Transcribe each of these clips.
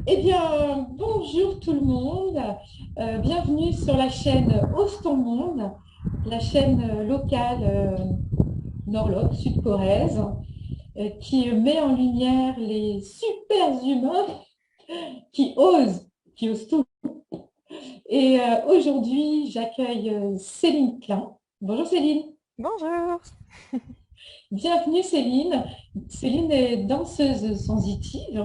Eh bien, bonjour tout le monde. Bienvenue sur la chaîne Ose ton monde, la chaîne locale Norloc, sud-coréenne, qui met en lumière les super humains qui osent, qui osent tout. Et aujourd'hui, j'accueille Céline Klein. Bonjour Céline. Bonjour. Bienvenue Céline. Céline est danseuse sensitive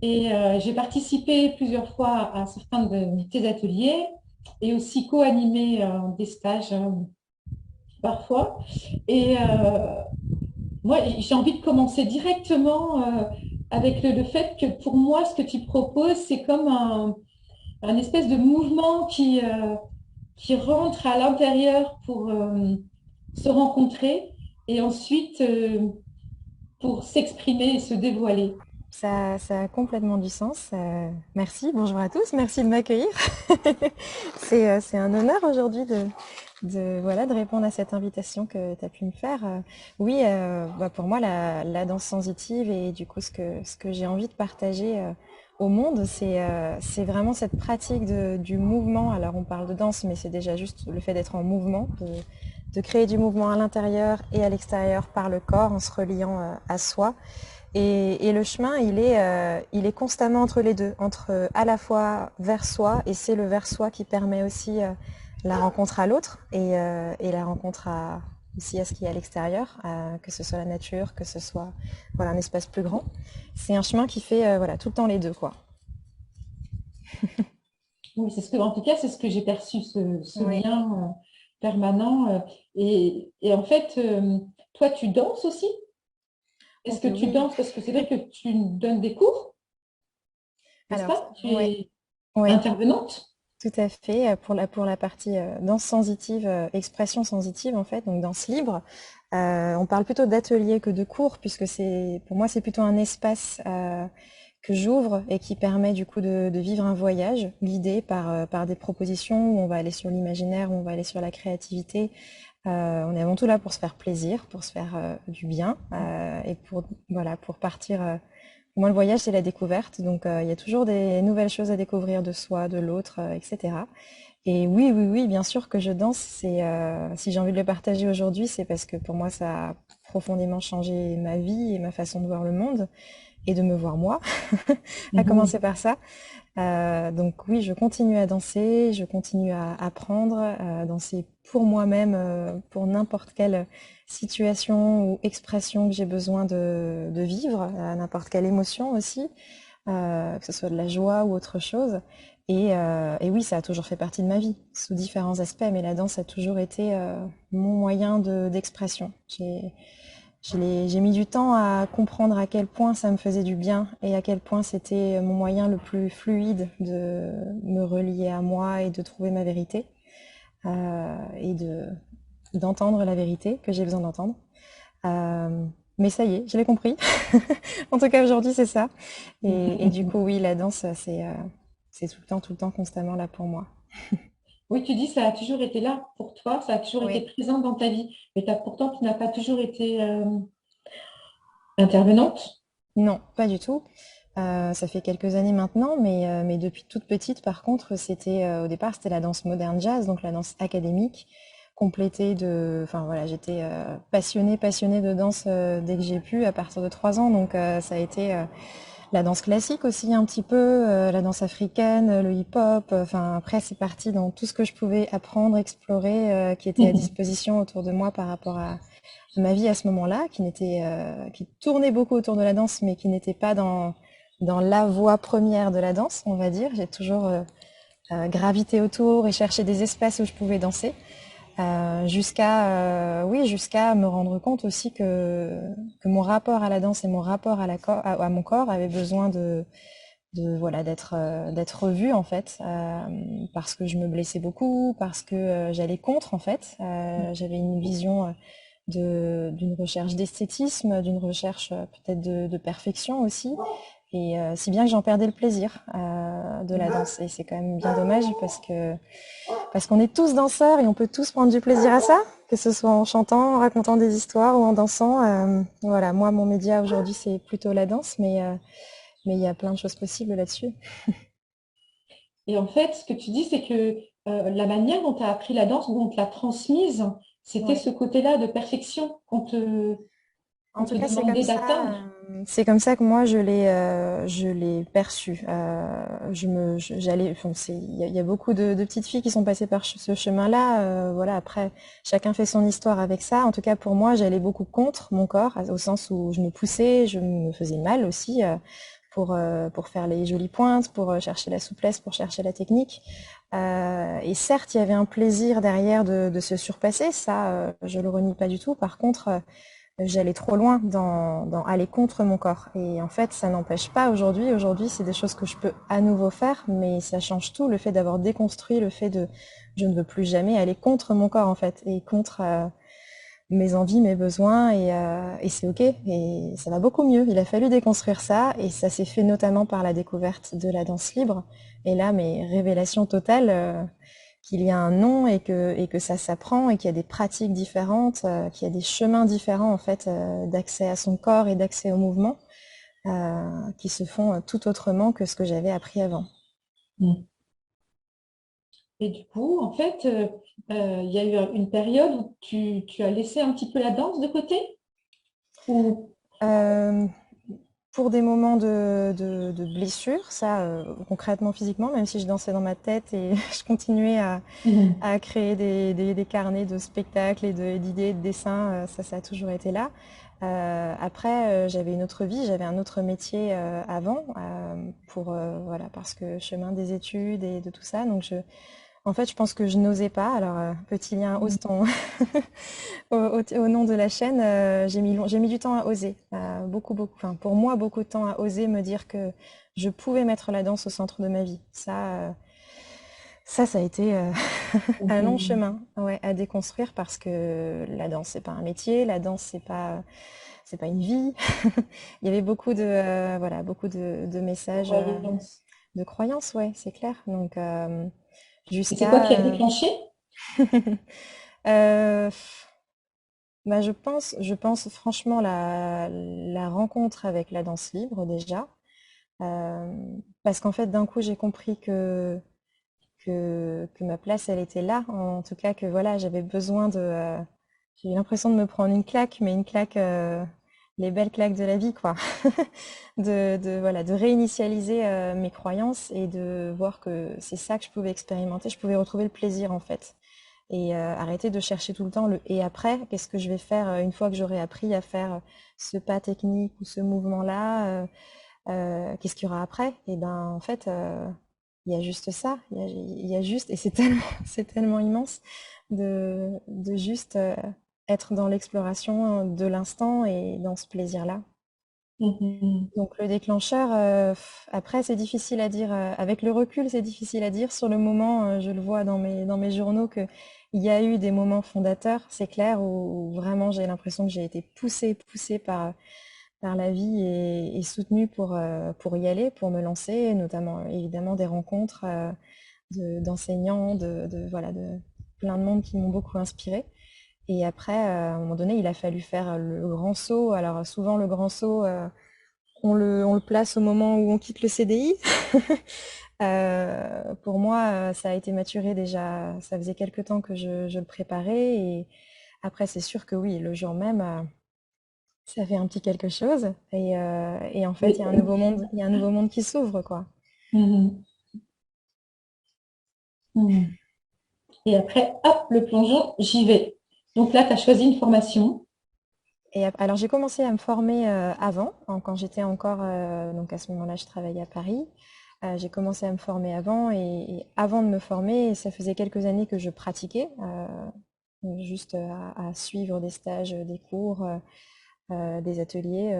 et j'ai participé plusieurs fois à certains de tes ateliers et aussi co-animé des stages parfois. Et moi, j'ai envie de commencer directement avec le fait que pour moi, ce que tu proposes, c'est comme un espèce de mouvement qui rentre à l'intérieur pour se rencontrer et ensuite pour s'exprimer et se dévoiler. Ça a complètement du sens. Merci, bonjour à tous, merci de m'accueillir. C'est un honneur aujourd'hui voilà, de répondre à cette invitation que tu as pu me faire. Oui, pour moi, la danse sensitive et du coup ce que j'ai envie de partager au monde, c'est vraiment cette pratique du mouvement. Alors on parle de danse, mais c'est déjà juste le fait d'être en mouvement, de créer du mouvement à l'intérieur et à l'extérieur par le corps en se reliant à soi. Et le chemin, il est constamment entre les deux, entre à la fois vers soi, et c'est le vers soi qui permet aussi la rencontre à l'autre et la rencontre aussi à ce qui est à l'extérieur, que ce soit la nature, que ce soit voilà, un espace plus grand. C'est un chemin qui fait voilà, tout le temps les deux, quoi. Oui, c'est ce que, en tout cas, c'est ce que j'ai perçu, ce Oui. lien permanent. Et en fait, toi, tu danses aussi? Est-ce que tu Oui. danses? Parce que c'est vrai que tu donnes des cours, n'est-ce Alors, pas? Tu ouais, es ouais, intervenante? tout à fait. Pour la partie danse sensitive, expression sensitive en fait, donc danse libre, on parle plutôt d'atelier que de cours puisque pour moi c'est plutôt un espace que j'ouvre et qui permet du coup de vivre un voyage guidé par des propositions où on va aller sur l'imaginaire, où on va aller sur la créativité. On est avant tout là pour se faire plaisir, pour se faire du bien et pour voilà pour partir. Pour moi, le voyage, c'est la découverte, donc il y a toujours des nouvelles choses à découvrir de soi, de l'autre, etc. Et oui, oui, oui, bien sûr que je danse. Si j'ai envie de le partager aujourd'hui, c'est parce que pour moi, ça a profondément changé ma vie et ma façon de voir le monde et de me voir moi, à commencer Mhm. par ça. Donc oui, je continue à danser, je continue à apprendre, à danser pour moi-même, pour n'importe quelle situation ou expression que j'ai besoin de vivre, à n'importe quelle émotion aussi, que ce soit de la joie ou autre chose. Et oui, ça a toujours fait partie de ma vie, sous différents aspects, mais la danse a toujours été mon moyen d'expression. J'ai mis du temps à comprendre à quel point ça me faisait du bien et à quel point c'était mon moyen le plus fluide de me relier à moi et de trouver ma vérité et d'entendre la vérité que j'ai besoin d'entendre. Mais ça y est, je l'ai compris. En tout cas, aujourd'hui, c'est ça. Et du coup, oui, la danse, c'est tout le temps, constamment là pour moi. Oui, tu dis ça a toujours été là pour toi, ça a toujours été Oui. présent dans ta vie, mais pourtant, tu n'as pas toujours été intervenante. Non, pas du tout. Ça fait quelques années maintenant, mais depuis toute petite, par contre, au départ, c'était la danse moderne jazz, donc la danse académique, complétée enfin voilà, j'étais passionnée de danse dès que j'ai pu, à partir de 3 ans, donc ça a été la danse classique aussi un petit peu, la danse africaine, le hip-hop, enfin après c'est parti dans tout ce que je pouvais apprendre, explorer, qui était à disposition autour de moi par rapport à ma vie à ce moment-là, qui tournait beaucoup autour de la danse, mais qui n'était pas dans la voie première de la danse, on va dire. J'ai toujours gravité autour et cherché des espaces où je pouvais danser, oui, jusqu'à me rendre compte aussi que mon rapport à la danse et mon rapport à mon corps avait besoin voilà d'être revu en fait, parce que je me blessais beaucoup, parce que j'allais contre en fait. J'avais une vision d'une recherche d'esthétisme, d'une recherche peut-être de perfection aussi, et si bien que j'en perdais le plaisir de la danse. Et c'est quand même bien dommage parce qu'on est tous danseurs et on peut tous prendre du plaisir à ça, que ce soit en chantant, en racontant des histoires ou en dansant. Voilà, moi mon média aujourd'hui c'est plutôt la danse, Mais il y a plein de choses possibles là-dessus. Et en fait, ce que tu dis, c'est que la manière dont tu as appris la danse, dont on te l'a transmise, c'était Ouais. ce côté-là de perfection En qu'on tout te cas, demandait d'atteindre. c'est comme ça que moi je l'ai perçu. J'allais, enfin, il y a beaucoup de petites filles qui sont passées par ce chemin-là. Voilà, après, chacun fait son histoire avec ça. En tout cas, pour moi, j'allais beaucoup contre mon corps, au sens où je me poussais, je me faisais mal aussi pour faire les jolies pointes, pour chercher la souplesse, pour chercher la technique. Et certes, il y avait un plaisir derrière de se surpasser. Ça, je le renie pas du tout. Par contre, j'allais trop loin dans aller contre mon corps. Et en fait, ça n'empêche pas aujourd'hui. Aujourd'hui, c'est des choses que je peux à nouveau faire, mais ça change tout. Le fait d'avoir déconstruit, le fait de, je ne veux plus jamais aller contre mon corps, en fait, et contre mes envies, mes besoins, et c'est ok. Et ça va beaucoup mieux. Il a fallu déconstruire ça, et ça s'est fait notamment par la découverte de la danse libre. Et là, mes révélations totales, qu'il y a un nom et que ça s'apprend et qu'il y a des pratiques différentes, qu'il y a des chemins différents en fait d'accès à son corps et d'accès au mouvement qui se font tout autrement que ce que j'avais appris avant. Mm. Et du coup, en fait, il y a eu une période où tu as laissé un petit peu la danse de côté? Ou... Euh, pour des moments de blessure, ça concrètement physiquement, même si je dansais dans ma tête et je continuais Mhm. à créer des carnets de spectacles et d'idées, de dessins, ça a toujours été là. Après, j'avais une autre vie, j'avais un autre métier avant, voilà, parce que chemin des études et de tout ça. Donc, en fait, je pense que je n'osais pas. Alors, petit lien, ose ton, au nom de la chaîne, j'ai mis du temps à oser, beaucoup, enfin, pour moi, beaucoup de temps à oser me dire que je pouvais mettre la danse au centre de ma vie. Ça a été un long Mhm. chemin, ouais, à déconstruire parce que la danse, c'est pas un métier, la danse, c'est pas une vie. Il y avait beaucoup voilà, beaucoup de messages, Croyance. de croyances, ouais, c'est clair. Donc, Et c'est quoi qui a jusqu'à, déclenché? euh, bah, je pense franchement la rencontre avec la danse libre déjà, euh, parce qu'en fait, d'un coup, j'ai compris que ma place, elle était là. En tout cas, que voilà, j'avais besoin j'ai eu l'impression de me prendre une claque, mais une claque, les belles claques de la vie, quoi. Voilà, de réinitialiser mes croyances et de voir que c'est ça que je pouvais expérimenter. Je pouvais retrouver le plaisir, en fait. Et arrêter de chercher tout le temps le et après, qu'est-ce que je vais faire une fois que j'aurai appris à faire ce pas technique ou ce mouvement-là, qu'est-ce qu'il y aura après? Et ben, en fait, il y a juste ça. Il y a juste, et c'est tellement, c'est tellement immense de juste être dans l'exploration de l'instant et dans ce plaisir-là. Mhm. Donc le déclencheur, après c'est difficile à dire, avec le recul c'est difficile à dire. Sur le moment, je le vois dans mes journaux qu'il y a eu des moments fondateurs, c'est clair, où vraiment j'ai l'impression que j'ai été poussée par la vie et soutenue pour y aller, pour me lancer, notamment évidemment des rencontres d'enseignants, voilà, de plein de monde qui m'ont beaucoup inspirée. Et après, à un moment donné, il a fallu faire le grand saut. Alors souvent le grand saut, on le place au moment où on quitte le CDI. Pour moi, ça a été maturé déjà. Ça faisait quelque temps que je le préparais. Et après, c'est sûr que oui, le jour même, ça fait un petit quelque chose. Et en fait, Oui. il y a un nouveau monde, il y a un nouveau monde qui s'ouvre, quoi. Mhm. Mhm. Et après, hop, le plongeon, j'y vais. Donc là, tu as choisi une formation. Et alors, j'ai commencé à me former avant, quand j'étais encore, donc à ce moment-là, je travaillais à Paris. J'ai commencé à me former avant et avant de me former, ça faisait quelques années que je pratiquais, juste à suivre des stages, des cours, des ateliers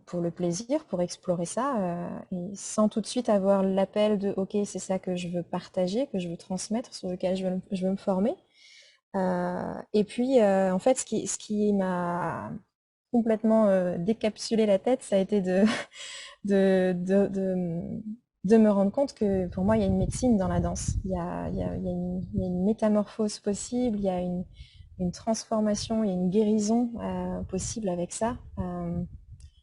pour le plaisir, pour explorer ça, et sans tout de suite avoir l'appel de OK, c'est ça que je veux partager, que je veux transmettre, sur lequel je veux me former. Et puis, en fait, ce qui m'a complètement décapsulé la tête, ça a été de, de, de, de me rendre compte que pour moi, il y a une médecine dans la danse. Il y a une métamorphose possible, il y a une transformation, il y a une guérison possible avec ça.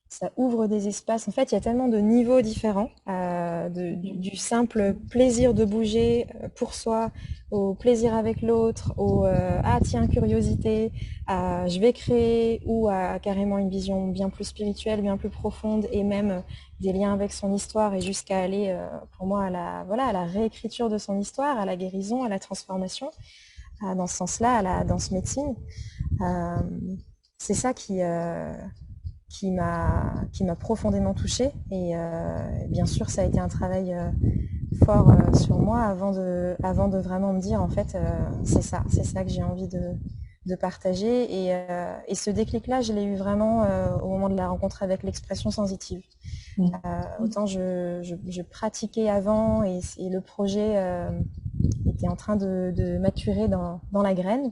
ça ouvre des espaces. En fait, il y a tellement de niveaux différents, du simple plaisir de bouger pour soi, au plaisir avec l'autre, au ah tiens, curiosité, à je vais créer, ou à carrément une vision bien plus spirituelle, bien plus profonde, et même des liens avec son histoire, et jusqu'à aller, pour moi, à voilà, à la réécriture de son histoire, à la guérison, à la transformation, dans ce sens-là, à la danse médecine. Euh, c'est ça qui m'a profondément touchée, et bien sûr ça a été un travail fort sur moi avant de vraiment me dire en fait c'est ça que j'ai envie de partager, et ce déclic là je l'ai eu vraiment au moment de la rencontre avec l'expression sensitive. Autant je pratiquais avant, et le projet était en train de maturer dans la graine.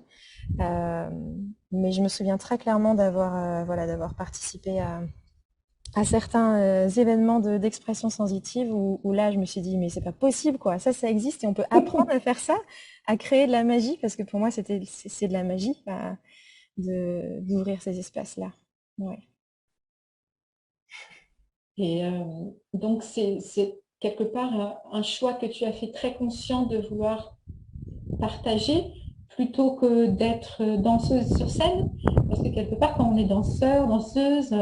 Euh, mais je me souviens très clairement d'avoir participé à certains événements d'expression sensitive, où là je me suis dit mais c'est pas possible quoi, ça existe et on peut apprendre à faire ça, à créer de la magie, parce que pour moi c'est de la magie, d'ouvrir ces espaces là. Ouais. Et donc, c'est quelque part un choix que tu as fait très conscient de vouloir partager plutôt que d'être danseuse sur scène. Parce que quelque part, quand on est danseur, danseuse,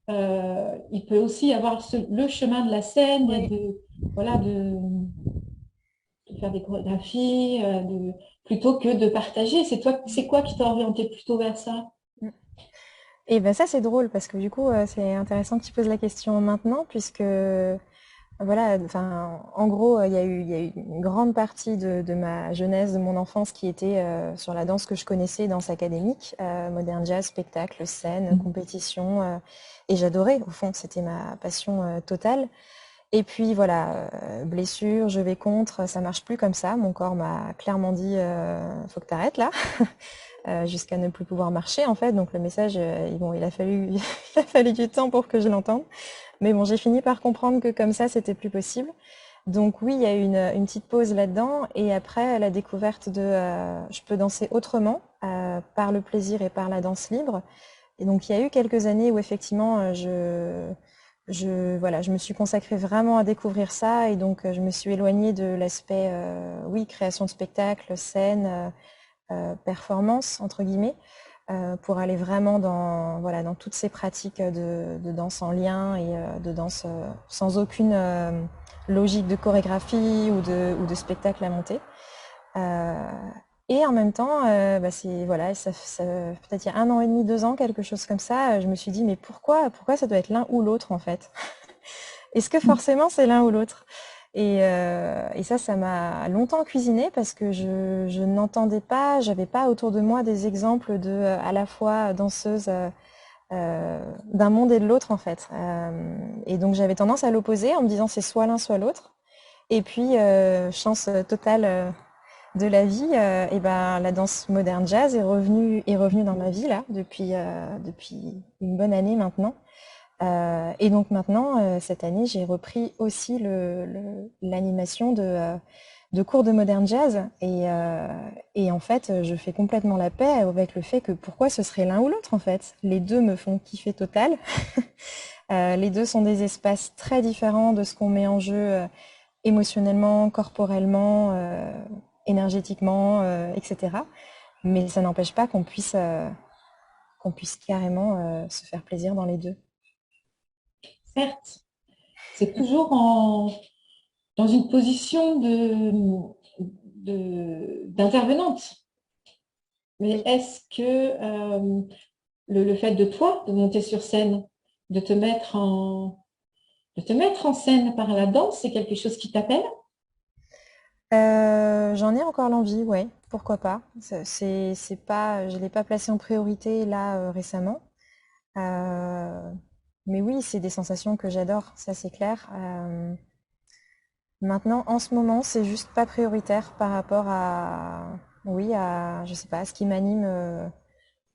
il peut aussi y avoir le chemin de la scène et Oui. voilà, de faire des chorégraphies, plutôt que de partager. C'est quoi qui t'a orienté plutôt vers ça? Et ben ça c'est drôle, parce que du coup c'est intéressant que tu poses la question maintenant, puisque voilà, enfin, en gros, il y a eu une grande partie de ma jeunesse, de mon enfance, qui était sur la danse que je connaissais, danse académique, modern jazz, spectacle, scène, compétition, et j'adorais, au fond, c'était ma passion totale. Et puis voilà, blessure, je vais contre, ça marche plus comme ça. Mon corps m'a clairement dit, faut que t'arrêtes là, jusqu'à ne plus pouvoir marcher en fait. Donc le message, bon, il a fallu, il a fallu du temps pour que je l'entende. Mais bon, j'ai fini par comprendre que comme ça, c'était plus possible. Donc oui, il y a eu une petite pause là-dedans, et après la découverte de je peux danser autrement, par le plaisir et par la danse libre. Et donc il y a eu quelques années où effectivement voilà, je me suis consacrée vraiment à découvrir ça, et donc je me suis éloignée de l'aspect oui, création de spectacle, scène, performance entre guillemets, pour aller vraiment dans voilà, dans toutes ces pratiques de danse en lien, et de danse sans aucune logique de chorégraphie ou de spectacle à monter. Euh, et en même temps, c'est voilà, peut-être il y a 1 an et demi, 2 ans, quelque chose comme ça, je me suis dit mais pourquoi ça doit être l'un ou l'autre en fait? Est-ce que forcément c'est l'un ou l'autre? Et ça m'a longtemps cuisiné, parce que je n'entendais pas, j'avais pas autour de moi des exemples de à la fois danseuses d'un monde et de l'autre en fait. Et donc j'avais tendance à l'opposer en me disant c'est soit l'un soit l'autre. Et puis chance totale de la vie, et ben la danse moderne jazz est revenue dans ma vie là depuis une bonne année maintenant. Et donc maintenant, cette année, j'ai repris aussi l'animation de cours de modern jazz, et en fait, je fais complètement la paix avec le fait que pourquoi ce serait l'un ou l'autre en fait. Les deux me font kiffer total. Les deux sont des espaces très différents de ce qu'on met en jeu émotionnellement, corporellement, énergétiquement, etc. Mais ça n'empêche pas qu'on puisse carrément se faire plaisir dans les deux. Certes, c'est toujours dans une position d'intervenante. Mais Oui. est-ce que le fait de toi, de monter sur scène, de te mettre de te mettre en scène par la danse, c'est quelque chose qui t'appelle? J'en ai encore l'envie, ouais, pourquoi pas. C'est pas, je l'ai pas placé en priorité là récemment. Euh, mais oui, c'est des sensations que j'adore, ça c'est clair. Maintenant, en ce moment, c'est juste pas prioritaire par rapport oui, je sais pas, ce qui m'anime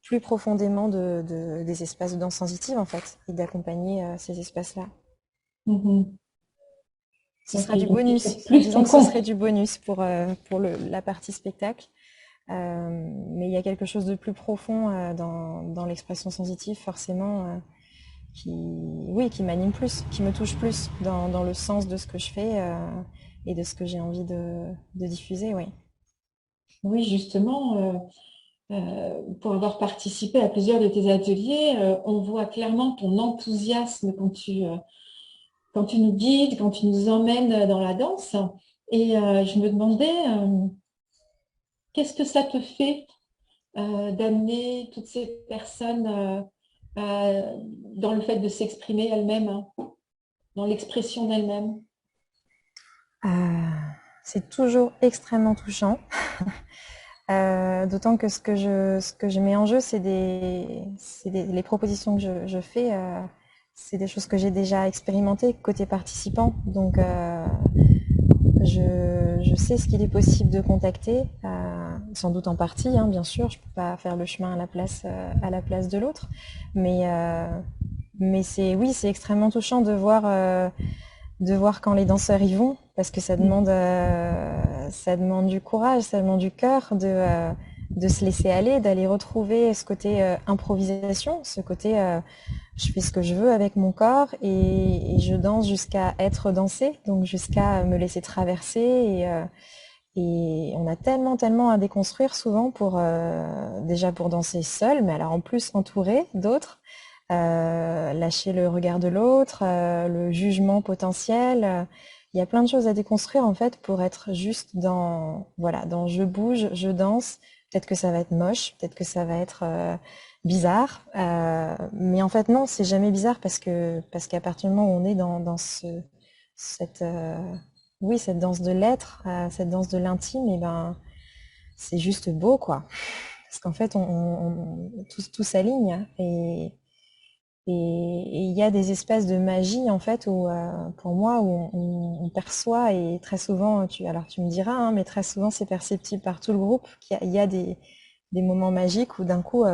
plus profondément des espaces de danse sensitive en fait, et d'accompagner ces espaces-là. Mhm. Ce Ok, sera du donc il faut bonus. plus Disons ton que ce compte. serait du bonus pour la partie spectacle. Mais il y a quelque chose de plus profond dans l'expression sensitive, forcément, oui, qui m'anime plus, qui me touche plus dans le sens de ce que je fais et de ce que j'ai envie de diffuser, oui. Oui, justement, pour avoir participé à plusieurs de tes ateliers, on voit clairement ton enthousiasme quand tu nous guides, quand tu nous emmènes dans la danse. Et je me demandais, qu'est-ce que ça te fait d'amener toutes ces personnes dans le fait de s'exprimer elles-mêmes, hein, dans l'expression d'elles-mêmes? Euh, c'est toujours extrêmement touchant. D'autant que ce que je mets en jeu, les propositions que je fais, c'est des choses que j'ai déjà expérimentées côté participant. Donc, je sais ce qu'il est possible de contacter, sans doute en partie, hein, bien sûr. Je peux pas faire le chemin à la place de l'autre, mais oui, c'est extrêmement touchant de voir quand les danseurs y vont, parce que ça demande du courage, ça demande du cœur de se laisser aller, d'aller retrouver ce côté improvisation, ce côté je fais ce que je veux avec mon corps et je danse jusqu'à être dansée, donc jusqu'à me laisser traverser et on a tellement à déconstruire souvent pour déjà pour danser seul, mais alors en plus entouré d'autres. Lâcher le regard de l'autre, le jugement potentiel. Il y a plein de choses à déconstruire en fait pour être juste voilà, dans je bouge, je danse. Peut-être que ça va être moche, peut-être que ça va être bizarre, mais en fait non, c'est jamais bizarre parce qu'à partir du moment où on est dans cette oui, cette danse de l'être, cette danse de l'intime, et ben c'est juste beau quoi. Parce qu'en fait tout s'aligne et il y a des espaces de magie en fait où pour moi où on perçoit et très souvent alors tu me diras hein, mais très souvent c'est perceptible par tout le groupe qu'il y a des moments magiques où d'un coup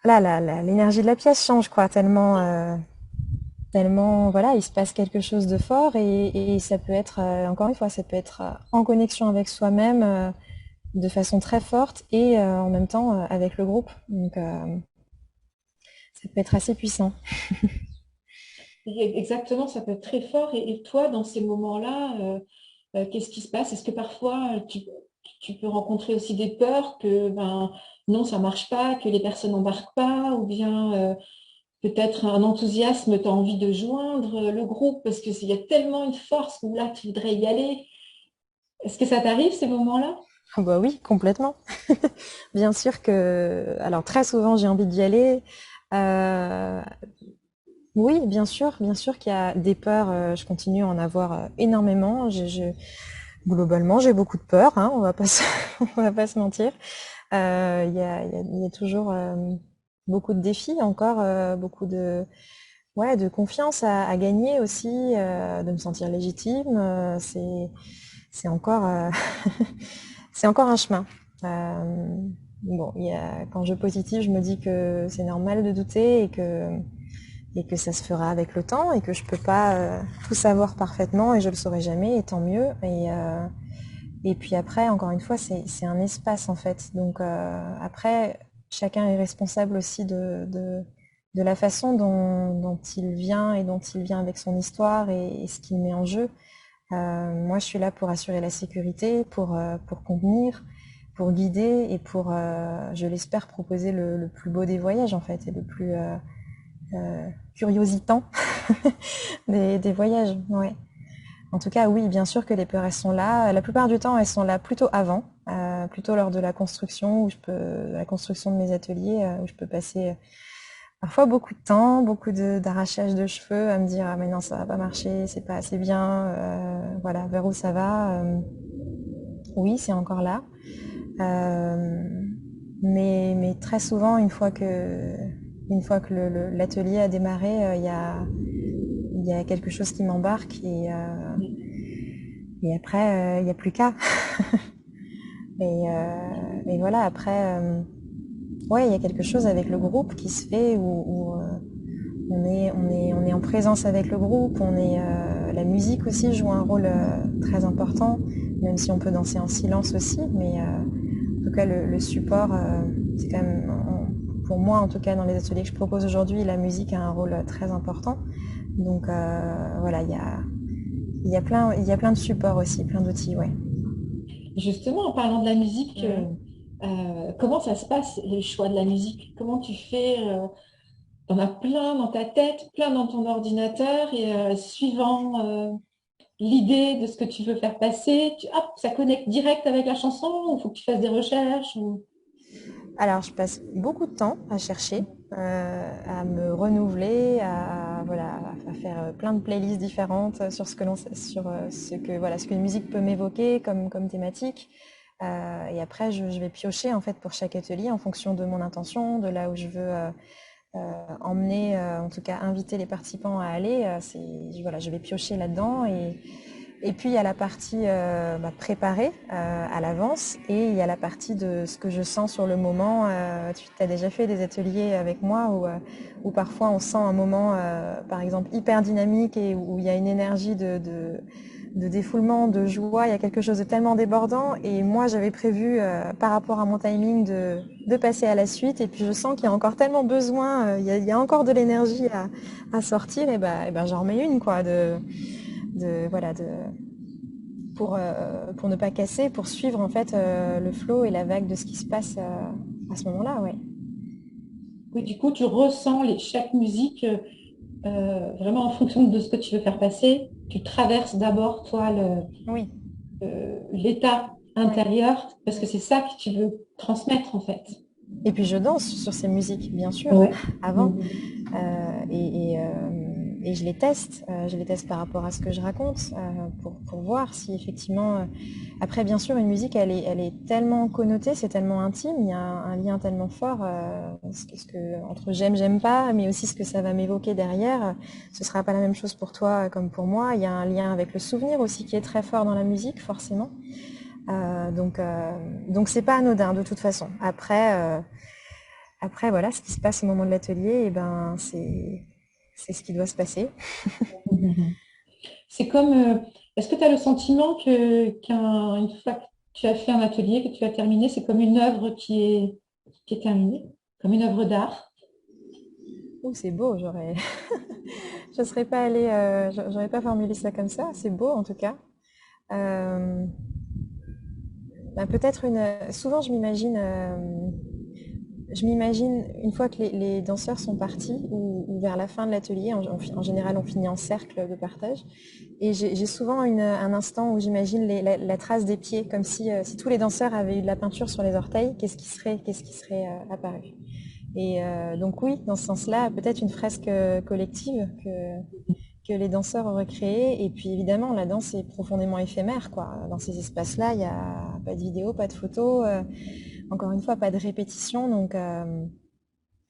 l'énergie de la pièce change quoi tellement voilà il se passe quelque chose de fort et ça peut être encore une fois ça peut être en connexion avec soi-même de façon très forte et en même temps avec le groupe donc ça peut être assez puissant. Exactement, ça peut être très fort. Et toi, dans ces moments-là, qu'est-ce qui se passe? Est-ce que parfois tu peux rencontrer aussi des peurs que ben non, ça marche pas, que les personnes n'embarquent pas, ou bien peut-être un enthousiasme, tu as envie de joindre le groupe parce qu'il y a tellement une force où là tu voudrais y aller. Est-ce que ça t'arrive ces moments-là? Ah bah oui, complètement. Bien sûr que, alors très souvent j'ai envie d'y aller. Euh, oui, bien sûr qu'il y a des peurs. Je continue à en avoir énormément. Globalement, j'ai beaucoup de peurs. Hein, on va pas on va pas se mentir. Il y a toujours beaucoup de défis encore, beaucoup ouais, de confiance à gagner aussi, de me sentir légitime. C'est encore, c'est encore un chemin. Euh, bon, quand je positive, je me dis que c'est normal de douter et que ça se fera avec le temps et que je peux pas tout savoir parfaitement et je le saurai jamais et tant mieux. Et puis après, encore une fois, c'est un espace en fait. Donc après, chacun est responsable aussi de la façon dont il vient et dont il vient avec son histoire et ce qu'il met en jeu. Moi, je suis là pour assurer la sécurité, pour contenir, pour guider et pour, je l'espère, proposer le plus beau des voyages en fait et le plus curiositant des voyages. Ouais. En tout cas, oui, bien sûr que les peurs, elles sont là. La plupart du temps, elles sont là plutôt avant, plutôt lors de la construction, la construction de mes ateliers, où je peux passer parfois beaucoup de temps, d'arrachage de cheveux, à me dire ah mais non ça va pas marcher, c'est pas assez bien, voilà vers où ça va. Oui, c'est encore là, Euh, mais très souvent une fois que l'atelier a démarré, il y a quelque chose qui m'embarque et après il y a plus qu'à. Et voilà après ouais il y a quelque chose avec le groupe qui se fait où on est en présence avec le groupe, la musique aussi joue un rôle très important, même si on peut danser en silence aussi, mais en tout cas le support, c'est quand même, pour moi, en tout cas, dans les ateliers que je propose aujourd'hui, la musique a un rôle très important. Donc voilà, il y a plein de supports aussi, plein d'outils, ouais. Justement, en parlant de la musique, Mhm. comment ça se passe, le choix de la musique? Comment tu fais? T'en as plein dans ta tête, plein dans ton ordinateur, et suivant l'idée de ce que tu veux faire passer, hop, ça connecte direct avec la chanson, ou il faut que tu fasses des recherches ou... Alors, je passe beaucoup de temps à chercher, à me renouveler, voilà, à faire plein de playlists différentes sur ce que voilà, ce qu'une musique peut m'évoquer comme thématique. Et après, je vais piocher en fait pour chaque atelier en fonction de mon intention, de là où je veux emmener, en tout cas inviter les participants à aller. Voilà, je vais piocher là-dedans et puis il y a la partie préparée à l'avance et il y a la partie de ce que je sens sur le moment. Tu as déjà fait des ateliers avec moi où parfois on sent un moment, par exemple, hyper dynamique et où il y a une énergie de défoulement, de joie, il y a quelque chose de tellement débordant et moi j'avais prévu par rapport à mon timing de passer à la suite et puis je sens qu'il y a encore tellement besoin, il y a encore de l'énergie à sortir et ben j'en remets une quoi voilà pour ne pas casser, pour suivre en fait le flow et la vague de ce qui se passe à ce moment-là, ouais. Oui, du coup, tu ressens chaque musique vraiment en fonction de ce que tu veux faire passer. Tu traverses d'abord, toi, Oui, l'état oui. intérieur, parce que c'est ça que tu veux transmettre, en fait. Et puis je danse sur ces musiques, bien sûr, Ouais. avant. Et je les teste par rapport à ce que je raconte pour voir si effectivement. Après, bien sûr, une musique, elle est tellement connotée, c'est tellement intime, il y a un lien tellement fort entre j'aime pas, mais aussi ce que ça va m'évoquer derrière. Ce sera pas la même chose pour toi comme pour moi. Il y a un lien avec le souvenir aussi qui est très fort dans la musique, forcément. Euh, donc, euh, donc c'est pas anodin de toute façon. Après, voilà, ce qui se passe au moment de l'atelier, eh ben, c'est ce qui doit se passer. C'est comme, est-ce que tu as le sentiment qu'une fois que tu as fait un atelier, que tu as terminé, c'est comme une œuvre qui est terminée, comme une œuvre d'art? Oh, c'est beau, je serais pas allée, j'aurais pas formulé ça comme ça. C'est beau en tout cas. Euh, peut-être souvent je m'imagine une fois que les danseurs sont partis ou vers la fin de l'atelier. En général, on finit en cercle de partage. Et j'ai souvent un instant où j'imagine la trace des pieds, comme si tous les danseurs avaient eu de la peinture sur les orteils, qu'est-ce qui serait apparu. Et donc oui, dans ce sens-là, peut-être une fresque collective que les danseurs auraient créée. Et puis évidemment, la danse est profondément éphémère, quoi. Dans ces espaces-là, il n'y a pas de vidéo, pas de photos, encore une fois, pas de répétition. Donc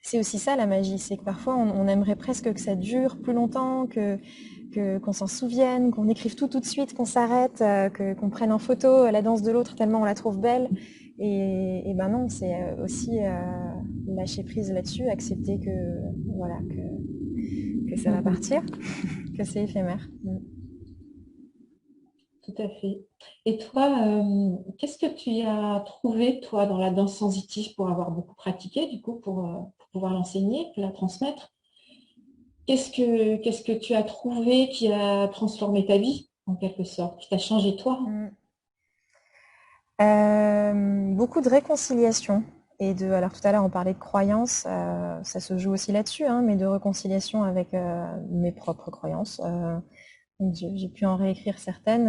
c'est aussi ça la magie, c'est que parfois on aimerait presque que ça dure plus longtemps, qu'on s'en souvienne, qu'on écrive tout de suite, qu'on s'arrête, qu'on prenne en photo la danse de l'autre tellement on la trouve belle. Et ben non, c'est aussi lâcher prise là-dessus, accepter voilà que ça va Mhm. partir, que c'est éphémère. Mm. Tout à fait. Et toi, qu'est-ce que tu y as trouvé, toi, dans la danse sensitive pour avoir beaucoup pratiqué, du coup, pour pouvoir l'enseigner, la transmettre? Qu'est-ce que tu as trouvé qui a transformé ta vie, en quelque sorte, qui t'a changé toi? Mm. Beaucoup de réconciliation alors tout à l'heure on parlait de croyances, ça se joue aussi là-dessus, hein, mais de réconciliation avec mes propres croyances. Donc j'ai pu en réécrire certaines,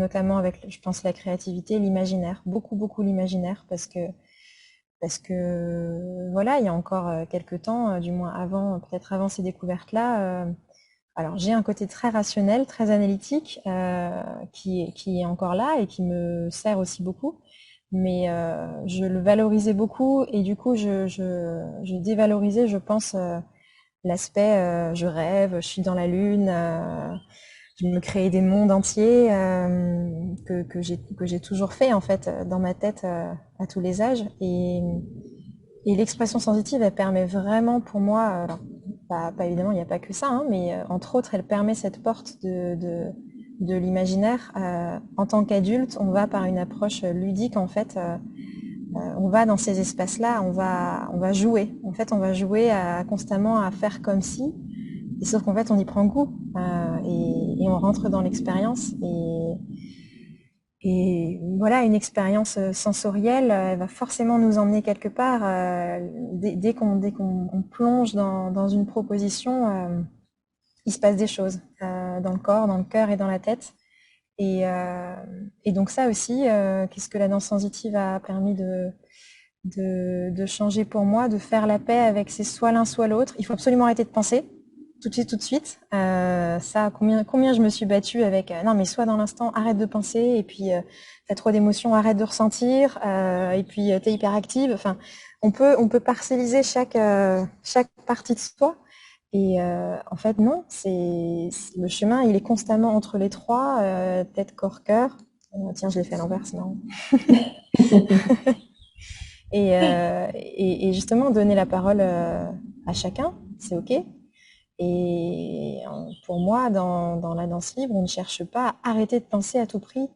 notamment avec, je pense, la créativité, l'imaginaire, beaucoup l'imaginaire, parce que voilà, il y a encore quelques temps, du moins avant, peut-être avant ces découvertes-là. Alors j'ai un côté très rationnel, très analytique, qui est encore là et qui me sert aussi beaucoup. Mais je le valorisais beaucoup et du coup je dévalorisais, je pense, l'aspect je rêve, je suis dans la lune, je me créais des mondes entiers que j'ai toujours fait en fait dans ma tête à tous les âges. Et l'expression sensitive, elle permet vraiment pour moi, alors, pas évidemment, il n'y a pas que ça, hein, mais entre autres, elle permet cette porte de l'imaginaire. En tant qu'adulte, on va par une approche ludique, en fait, On va dans ces espaces-là, on va jouer. En fait, on va jouer constamment à faire comme si, et sauf qu'en fait, on y prend goût et on rentre dans l'expérience. Et voilà, une expérience sensorielle, elle va forcément nous emmener quelque part. Dès qu'on plonge dans une proposition, il se passe des choses dans le corps, dans le cœur et dans la tête. Et donc ça aussi, qu'est-ce que la danse sensitive a permis de changer pour moi, de faire la paix avec c'est soit l'un soit l'autre. Il faut absolument arrêter de penser tout de suite, tout de suite. Ça, combien je me suis battue avec non mais soit dans l'instant, arrête de penser et puis t'as trop d'émotions, arrête de ressentir et puis t'es hyperactive. Enfin, on peut parcelliser chaque partie de soi. Et en fait non, le chemin, il est constamment entre les trois, tête, corps, cœur. Tiens, je l'ai fait à l'envers, c'est marrant. Et justement, donner la parole à chacun, c'est OK. Et pour moi, dans la danse libre, on ne cherche pas à arrêter de penser à tout prix.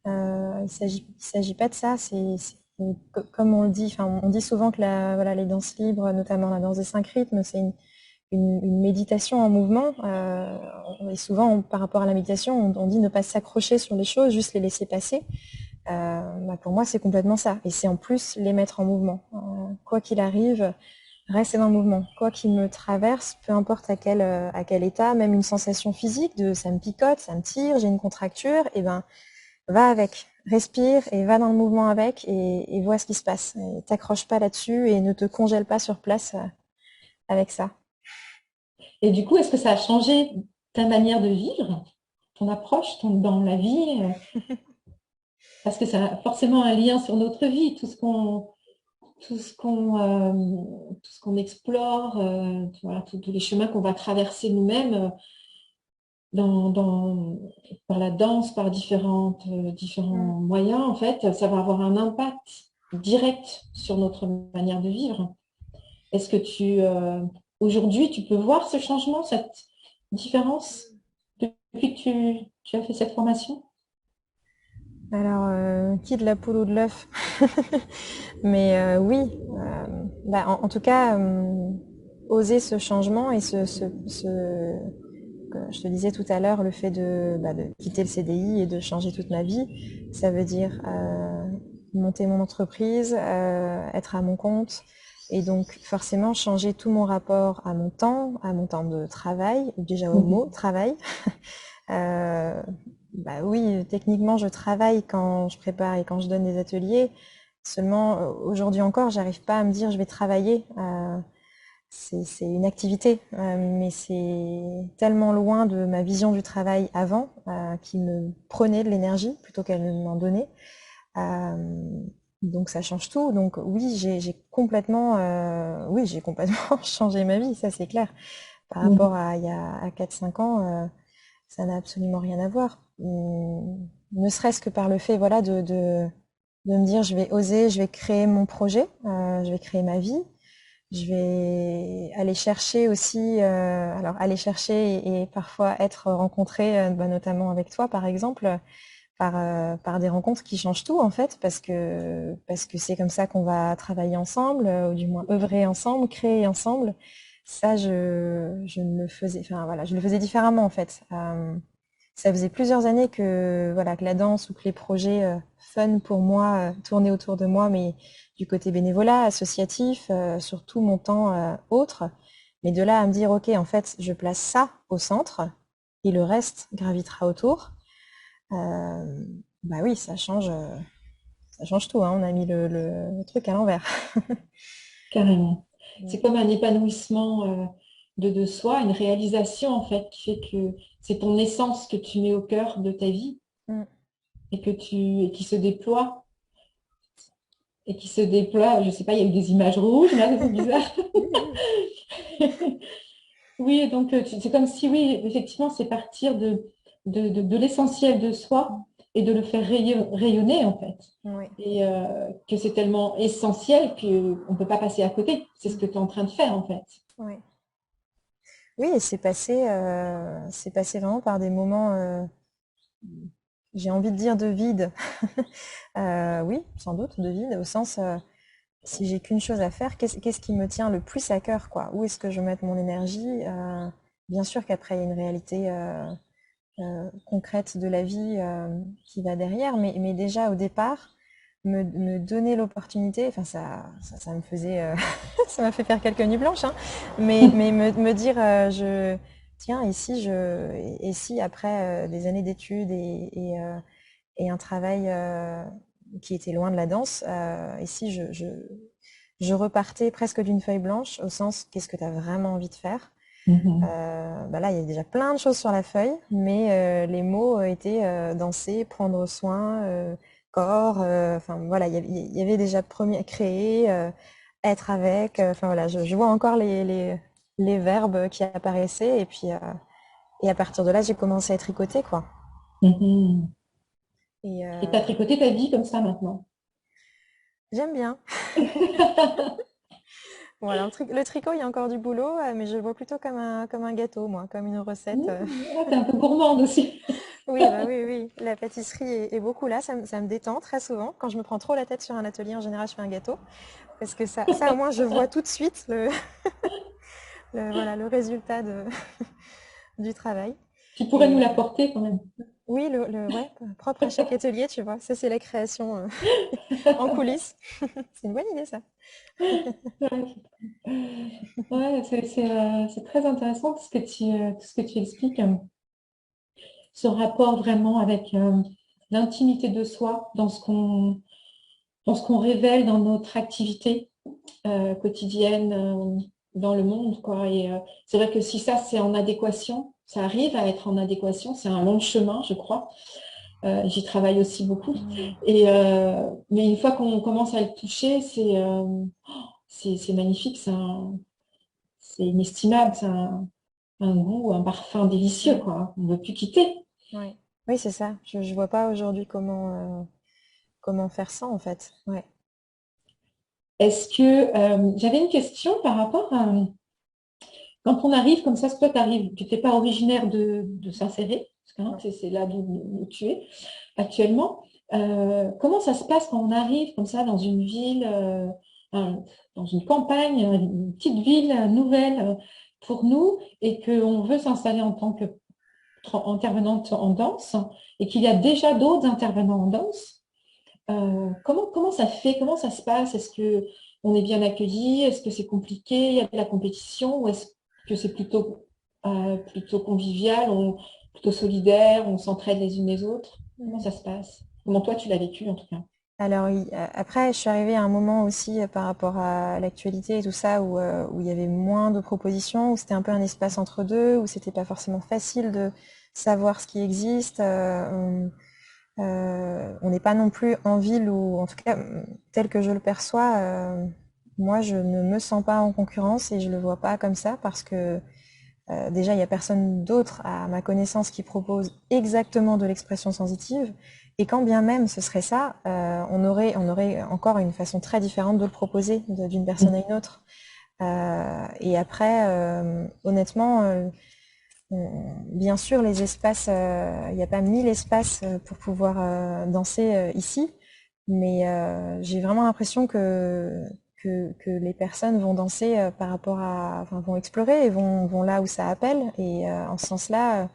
Il s'agit pas de ça. Comme on le dit, enfin, on dit souvent que voilà, les danses libres, notamment la danse des 5 rythmes, c'est une méditation en mouvement. Et souvent, par rapport à la méditation, on dit ne pas s'accrocher sur les choses, juste les laisser passer. Pour moi, c'est complètement ça. Et c'est en plus les mettre en mouvement. Quoi qu'il arrive, rester dans le mouvement. Quoi qu'il me traverse, peu importe à quel état, même une sensation physique de ça me picote, ça me tire, j'ai une contracture, et ben, va avec. Respire et va dans le mouvement avec et vois ce qui se passe. Et t'accroche pas là-dessus et ne te congèle pas sur place avec ça. Et du coup, est-ce que ça a changé ta manière de vivre, ton approche dans la vie? Parce que ça a forcément un lien sur notre vie, tout ce qu'on, tout ce qu'on explore, voilà, tous les chemins qu'on va traverser nous-mêmes par la danse, par Mm. différents moyens, en fait, ça va avoir un impact direct sur notre manière de vivre. Est-ce que aujourd'hui, tu peux voir ce changement, cette différence depuis que tu as fait cette formation? Alors, qui de la poule ou de l'œuf? Mais oui, en tout cas, oser ce changement et que je te disais tout à l'heure, le fait de quitter le CDI et de changer toute ma vie, ça veut dire monter mon entreprise, être à mon compte, et donc forcément changer tout mon rapport à mon temps de travail, déjà au mot Mhm. travail. Euh, oui, techniquement, je travaille quand je prépare et quand je donne des ateliers. Seulement, aujourd'hui encore, j'arrive pas à me dire je vais travailler. C'est une activité, mais c'est tellement loin de ma vision du travail avant, qui me prenait de l'énergie plutôt qu'elle ne m'en donnait. Euh, donc ça change tout. Donc oui, j'ai complètement changé ma vie, ça c'est clair. Par rapport Mhm. à il y a 4-5 ans, ça n'a absolument rien à voir. Ne serait-ce que par le fait, voilà, de me dire, je vais oser, je vais créer mon projet, je vais créer ma vie. Je vais aller chercher aussi, alors aller chercher et parfois être rencontrée, notamment avec toi par exemple, par des rencontres qui changent tout en fait, parce que c'est comme ça qu'on va travailler ensemble, ou du moins œuvrer ensemble, créer ensemble. Ça, je ne le faisais, enfin voilà, je le faisais différemment en fait. Ça faisait plusieurs années que voilà que la danse ou que les projets fun pour moi tournaient autour de moi, mais du côté bénévolat, associatif, sur tout mon temps autre. Mais de là à me dire, ok, en fait, je place ça au centre et le reste gravitera autour. Euh, oui, ça change tout, hein. On a mis le truc à l'envers. Carrément. Mm. C'est comme un épanouissement de soi, une réalisation en fait qui fait que c'est ton essence que tu mets au cœur de ta vie Mm. et qui se déploie. Je sais pas, il y a eu des images rouges là, c'est bizarre. Oui, donc c'est comme si oui, effectivement, c'est partir de l'essentiel de soi et de le faire rayonner en fait. Oui. Et que c'est tellement essentiel qu'on ne peut pas passer à côté. C'est ce Mm. que tu es en train de faire en fait. Oui. Oui, et c'est passé vraiment par des moments j'ai envie de dire de vide. Oui, sans doute, de vide, au sens, si j'ai qu'une chose à faire, qu'est-ce qui me tient le plus à cœur, quoi? Où est-ce que je mets mon énergie? Bien sûr qu'après, il y a une réalité concrète de la vie qui va derrière, mais déjà au départ, me donner l'opportunité, enfin ça me faisait, ça m'a fait faire quelques nuits blanches, hein, mais me dire, tiens, et si après des années d'études et un travail qui était loin de la danse, et si je repartais presque d'une feuille blanche, au sens, qu'est-ce que tu as vraiment envie de faire? Mhm. Bah là, il y a déjà plein de choses sur la feuille, mais les mots étaient danser, prendre soin, corps, enfin voilà, il y avait déjà premier, créer, être avec, enfin voilà, je vois encore les verbes qui apparaissaient, et à partir de là, j'ai commencé à tricoter, quoi. Mhm. Et Et tu as tricoté ta vie comme ça maintenant. j'aime bien. Voilà, le tricot, il y a encore du boulot, mais je le vois plutôt comme un gâteau, moi, comme une recette. Ah, t'es un peu gourmande aussi. Oui, bah oui, oui. La pâtisserie est beaucoup là. Ça me détend très souvent. Quand je me prends trop la tête sur un atelier, en général, je fais un gâteau. Parce que ça au moins, je vois tout de suite voilà, le résultat du travail. Tu pourrais Et nous l'apporter quand même. oui, ouais, propre à chaque atelier, tu vois. Ça, c'est la création en coulisses. C'est une bonne idée, ça. Ouais, c'est très intéressant tout ce que tu expliques, ce rapport vraiment avec l'intimité de soi dans ce qu'on révèle dans notre activité quotidienne dans le monde, quoi. Et c'est vrai que si ça, c'est en adéquation, ça arrive à être en adéquation, c'est un long chemin, je crois. J'y travaille aussi beaucoup. Mm. Mais une fois qu'on commence à le toucher, c'est magnifique, c'est inestimable, un goût, un parfum délicieux, Mm. quoi. On ne veut plus quitter. Ouais. Oui, c'est ça. Je vois pas aujourd'hui comment faire ça, en fait. Ouais. Est-ce que j'avais une question par rapport à quand on arrive comme ça, toi, tu n'étais pas originaire de Saint-Céré, parce que hein, Non. c'est là d'où tu es actuellement. Comment ça se passe quand on arrive comme ça dans une ville, dans une campagne, une petite ville nouvelle pour nous, et qu'on veut s'installer en tant que intervenante en danse, et qu'il y a déjà d'autres intervenants en danse? Comment ça fait? Comment ça se passe? Est-ce que on est bien accueilli? Est-ce que c'est compliqué? Il y a de la compétition? Ou est-ce que c'est plutôt convivial, plutôt solidaire, on s'entraide les unes les autres? Comment ça se passe? Comment toi tu l'as vécu en tout cas? Alors oui, après, je suis arrivée à un moment aussi par rapport à l'actualité et tout ça où il y avait moins de propositions, où c'était un peu un espace entre deux, où c'était pas forcément facile de savoir ce qui existe. On n'est pas non plus en ville ou en tout cas tel que je le perçois. Moi, je ne me sens pas en concurrence et je le vois pas comme ça parce que déjà, il n'y a personne d'autre à ma connaissance qui propose exactement de l'expression sensitive. Et quand bien même ce serait ça, on aurait encore une façon très différente de le proposer d'une personne à une autre. Et après, honnêtement, bien sûr, les espaces, il n'y a pas 1000 espaces pour pouvoir danser ici, mais j'ai vraiment l'impression que les personnes vont danser par rapport enfin, vont explorer et vont là où ça appelle. Et en ce sens-là,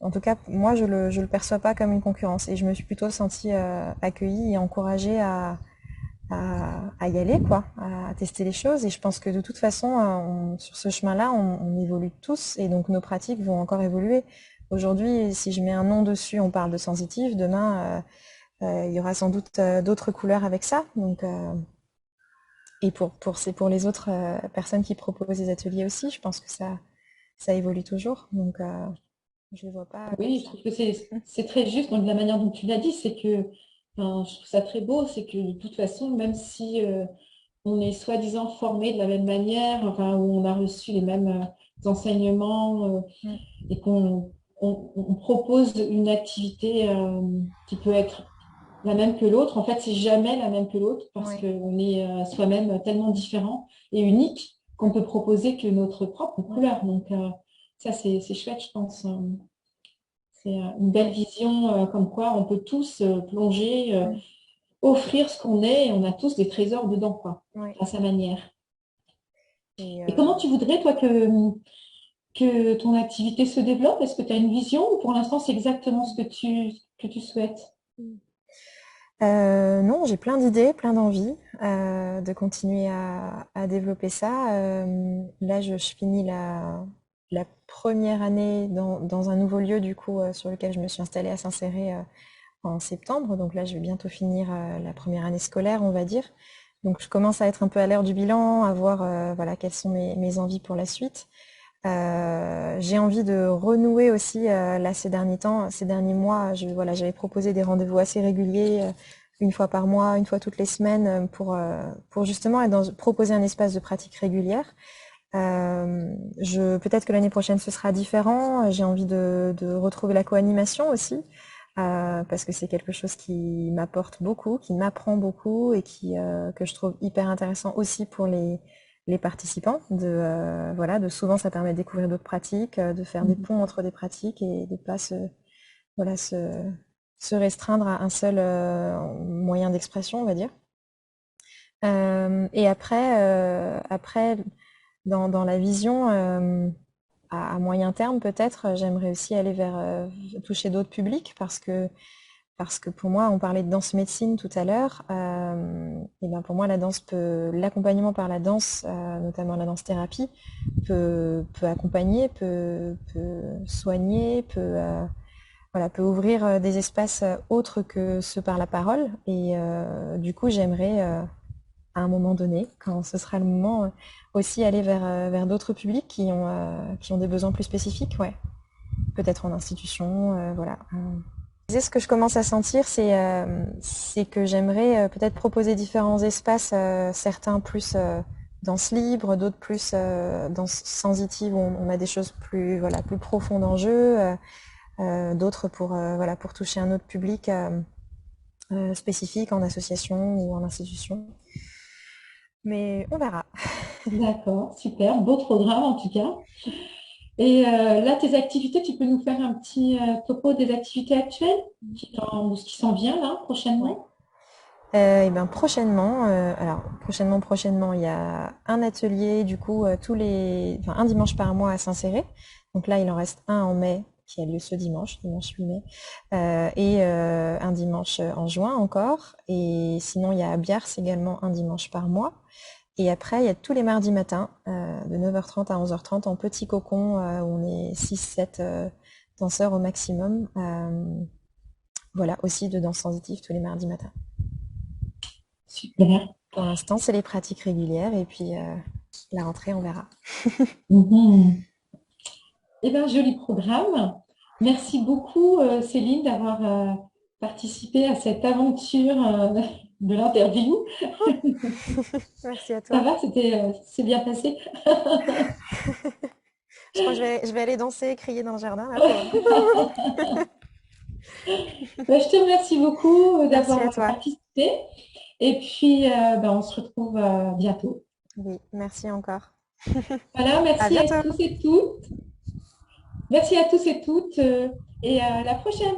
en tout cas, moi, je le perçois pas comme une concurrence. Et je me suis plutôt sentie accueillie et encouragée à y aller, quoi, à tester les choses. Et je pense que de toute façon, sur ce chemin-là, on évolue tous et donc nos pratiques vont encore évoluer. Aujourd'hui, si je mets un nom dessus, on parle de sensitive. Demain, il y aura sans doute d'autres couleurs avec ça. Donc, et pour les autres personnes qui proposent des ateliers aussi, je pense que ça évolue toujours. Donc, je ne le vois pas comme Oui, je ça. trouve que c'est très juste dans la manière dont tu l'as dit, c'est que enfin, je trouve ça très beau, c'est que de toute façon, même si on est soi-disant formé de la même manière, enfin, où on a reçu les mêmes enseignements Mm. et on propose une activité qui peut être la même que l'autre. En fait, c'est jamais la même que l'autre parce Ouais. qu'on est soi-même tellement différent et unique qu'on peut proposer que notre propre Mm. couleur. Donc, ça, c'est chouette, je pense. C'est une belle vision comme quoi on peut tous plonger, Mm. offrir ce qu'on est et on a tous des trésors dedans, quoi, Ouais. à sa manière. Et, Et comment tu voudrais, toi, que ton activité se développe? Est-ce que tu as une vision ou pour l'instant c'est exactement ce que tu souhaites? Non, j'ai plein d'idées, plein d'envies de continuer à développer ça. Là, je finis la première année dans un nouveau lieu du coup sur lequel je me suis installée à Saint-Céré en septembre. Donc là, je vais bientôt finir la première année scolaire, on va dire. Donc je commence à être un peu à l'heure du bilan, à voir voilà quelles sont mes envies pour la suite. J'ai envie de renouer aussi là ces derniers temps, ces derniers mois. Voilà, j'avais proposé des rendez-vous assez réguliers, une fois par mois, une fois toutes les semaines, pour justement proposer un espace de pratique régulière. Peut-être que l'année prochaine ce sera différent. J'ai envie de retrouver la co-animation aussi, parce que c'est quelque chose qui m'apporte beaucoup, qui m'apprend beaucoup et que je trouve hyper intéressant aussi pour les participants. Voilà, de souvent ça permet de découvrir d'autres pratiques, de faire des ponts entre des pratiques et de pas voilà, se restreindre à un seul moyen d'expression, on va dire. Et après, dans la vision à moyen terme, peut-être, j'aimerais aussi aller vers toucher d'autres publics parce que pour moi, on parlait de danse médecine tout à l'heure, et ben pour moi, l'accompagnement par la danse, notamment la danse thérapie, peut accompagner, peut soigner, voilà, peut ouvrir des espaces autres que ceux par la parole. Et du coup, j'aimerais à un moment donné, quand ce sera le moment, aussi aller vers d'autres publics qui ont des besoins plus spécifiques, ouais. Peut-être en institution, voilà. Ce que je commence à sentir, c'est que j'aimerais peut-être proposer différents espaces, certains plus danse libre, d'autres plus danse sensitive, où on a des choses plus, voilà, plus profondes en jeu, d'autres voilà, pour toucher un autre public spécifique en association ou en institution. Mais on verra. D'accord, super, beau programme en tout cas. Et là, tes activités, tu peux nous faire un petit topo des activités actuelles ou ce qui s'en vient là Ouais. prochainement? Et ben prochainement, prochainement, il y a un atelier du coup enfin, un dimanche par mois à Saint-Céré. Donc là, il en reste un en mai qui a lieu ce dimanche, dimanche 8 mai, et un dimanche en juin encore. Et sinon, il y a à Biars également un dimanche par mois. Et après, il y a tous les mardis matins, de 9h30 à 11h30 en petit cocon, où on est 6-7 danseurs au maximum. Voilà, aussi de danse sensitive tous les mardis matins. Super. Pour l'instant, c'est les pratiques régulières et puis la rentrée, on verra. Mhm. Eh bien, joli programme. Merci beaucoup, Céline, d'avoir participé à cette aventure de l'interview. Merci à Ça toi. va, c'est bien passé. Je crois que je vais aller danser et crier dans le jardin là pour. Ben, je te remercie beaucoup Merci à d'avoir toi. participé. Et puis, ben, on se retrouve bientôt. Oui, merci encore. Voilà, À merci à bientôt. tous et toutes. Merci à tous et toutes et à la prochaine.